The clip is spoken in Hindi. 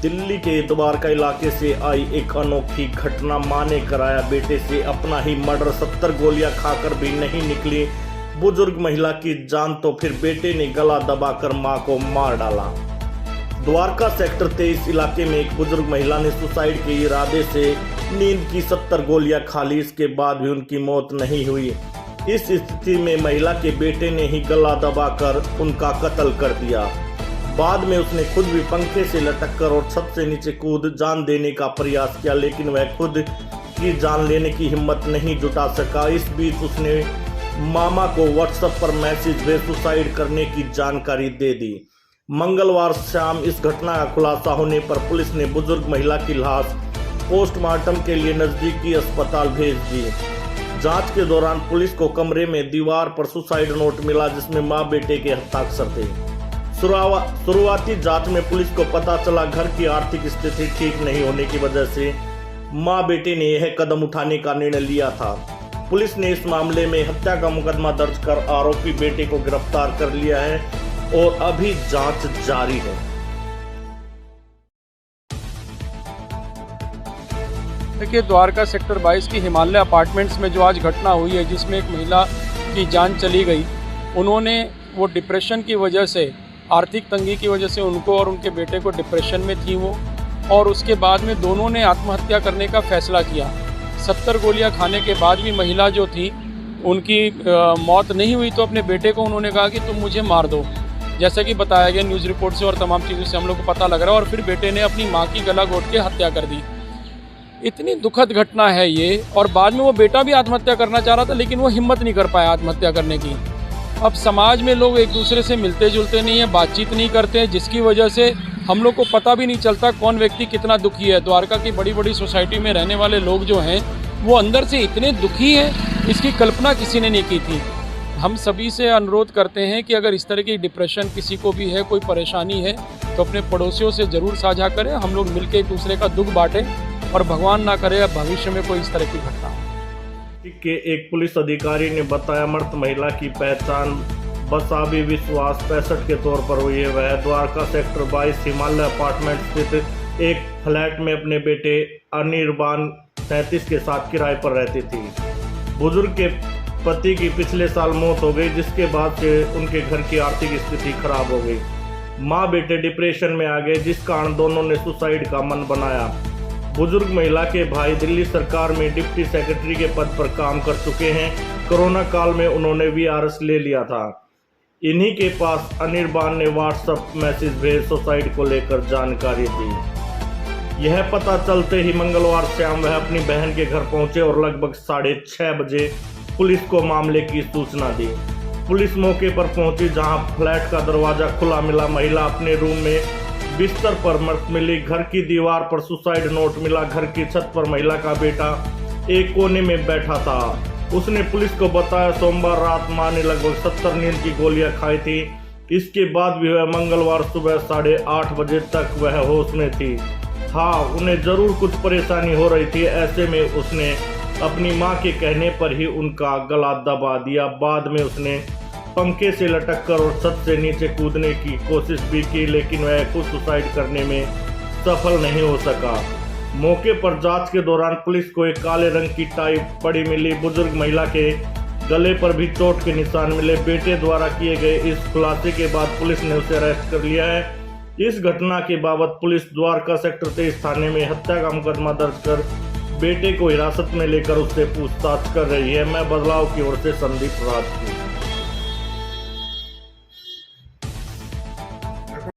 दिल्ली के द्वारका इलाके से आई एक अनोखी घटना। मां ने कराया बेटे से अपना ही मर्डर। 70 गोलियां खाकर भी नहीं निकली बुजुर्ग महिला की जान, तो फिर बेटे ने गला दबाकर मां को मार डाला। द्वारका सेक्टर 23 इलाके में एक बुजुर्ग महिला ने सुसाइड के इरादे से नींद की 70 गोलियां खा ली। इसके बाद भी उनकी मौत नहीं हुई। इस स्थिति में महिला के बेटे ने ही गला दबाकर उनका कत्ल कर दिया। बाद में उसने खुद भी पंखे से लटककर और छत से नीचे कूद जान देने का प्रयास किया, लेकिन वह खुद की जान लेने की हिम्मत नहीं जुटा सका। इस बीच उसने मामा को व्हाट्सएप पर मैसेज भेज सुसाइड करने की जानकारी दे दी। मंगलवार शाम इस घटना का खुलासा होने पर पुलिस ने बुजुर्ग महिला की लाश पोस्टमार्टम के लिए नजदीकी अस्पताल भेज दी। जांच के दौरान पुलिस को कमरे में दीवार पर सुसाइड नोट मिला, जिसमें मां बेटे के हस्ताक्षर थे। शुरुआती जांच में पुलिस को पता चला घर की आर्थिक स्थिति ठीक नहीं होने की वजह से मां बेटे ने यह कदम उठाने का निर्णय लिया था। पुलिस ने इस मामले में हत्या का मुकदमा दर्ज कर आरोपी बेटे को गिरफ्तार कर लिया है और अभी जांच जारी है। देखिए, द्वारका सेक्टर 22 की हिमालय अपार्टमेंट्स में जो आज घटना हुई है, जिसमें एक महिला की जान चली गई, उन्होंने वो डिप्रेशन की वजह से, आर्थिक तंगी की वजह से उनको और उनके बेटे को डिप्रेशन में थी वो, और उसके बाद में दोनों ने आत्महत्या करने का फैसला किया। 70 गोलियां खाने के बाद भी महिला जो थी उनकी मौत नहीं हुई, तो अपने बेटे को उन्होंने कहा कि तुम मुझे मार दो, जैसा कि बताया गया न्यूज़ रिपोर्ट से और तमाम चीज़ों से हम लोग को पता लग रहा है। और फिर बेटे ने अपनी माँ की गला घोट के हत्या कर दी। इतनी दुखद घटना है ये। और बाद में वो बेटा भी आत्महत्या करना चाह रहा था, लेकिन वो हिम्मत नहीं कर पाया आत्महत्या करने की। अब समाज में लोग एक दूसरे से मिलते जुलते नहीं हैं, बातचीत नहीं करते हैं, जिसकी वजह से हम लोग को पता भी नहीं चलता कौन व्यक्ति कितना दुखी है। द्वारका की बड़ी बड़ी सोसाइटी में रहने वाले लोग जो हैं वो अंदर से इतने दुखी हैं, इसकी कल्पना किसी ने नहीं की थी। हम सभी से अनुरोध करते हैं कि अगर इस तरह की डिप्रेशन किसी को भी है, कोई परेशानी है, तो अपने पड़ोसियों से ज़रूर साझा करें। हम लोग मिलकर एक दूसरे का दुख बांटें और भगवान ना करे भविष्य में कोई इस तरह की घटना हो। के एक पुलिस अधिकारी ने बताया मृत महिला की पहचान बसाबी विश्वास 65 के तौर पर हुई है। वह द्वारका सेक्टर 22 हिमालय अपार्टमेंट स्थित एक फ्लैट में अपने बेटे अनिर्बान 37 के साथ किराए पर रहती थी। बुजुर्ग के पति की पिछले साल मौत हो गई, जिसके बाद से उनके घर की आर्थिक स्थिति खराब हो गई। माँ बेटे डिप्रेशन में आ गए, जिस कारण दोनों ने सुसाइड का मन बनाया। बुजुर्ग महिला के भाई दिल्ली सरकार में डिप्टी सेक्रेटरी के पद पर काम कर चुके हैं। कोरोना काल में उन्होंने वीआरएस ले लिया था। इन्हीं के पास अनिर्बान ने व्हाट्सएप मैसेज भेज सुसाइड को लेकर जानकारी दी। यह पता चलते ही मंगलवार शाम वह अपनी बहन के घर पहुंचे और लगभग 6:30 बजे पुलिस को मामले की सूचना दी। पुलिस मौके पर पहुंची, जहां फ्लैट का दरवाजा खुला मिला। महिला अपने रूम में बिस्तर पर मृत मिली। घर की दीवार पर सुसाइड नोट मिला। घर की छत पर महिला का बेटा एक कोने में बैठा था। उसने पुलिस को बताया सोमवार रात मां ने लगभग 70 नींद की गोलियां खाई थी। इसके बाद भी वह मंगलवार सुबह 8:30 बजे तक वह होश में थी। हाँ, उन्हें जरूर कुछ परेशानी हो रही थी। ऐसे में उसने अपनी मां के कहने पर ही उनका गला दबा दिया। बाद में उसने पंखे से लटककर और छत से नीचे कूदने की कोशिश भी की, लेकिन वह खुद सुसाइड करने में सफल नहीं हो सका। मौके पर जांच के दौरान पुलिस को एक काले रंग की टाई पड़ी मिली। बुजुर्ग महिला के गले पर भी चोट के निशान मिले। बेटे द्वारा किए गए इस खुलासे के बाद पुलिस ने उसे अरेस्ट कर लिया है। इस घटना के बाबत पुलिस द्वारका सेक्टर 23 थाने में हत्या का मुकदमा दर्ज कर बेटे को हिरासत में लेकर उससे पूछताछ कर रही है। मैं बदलाव की ओर से संदीप राजपूत।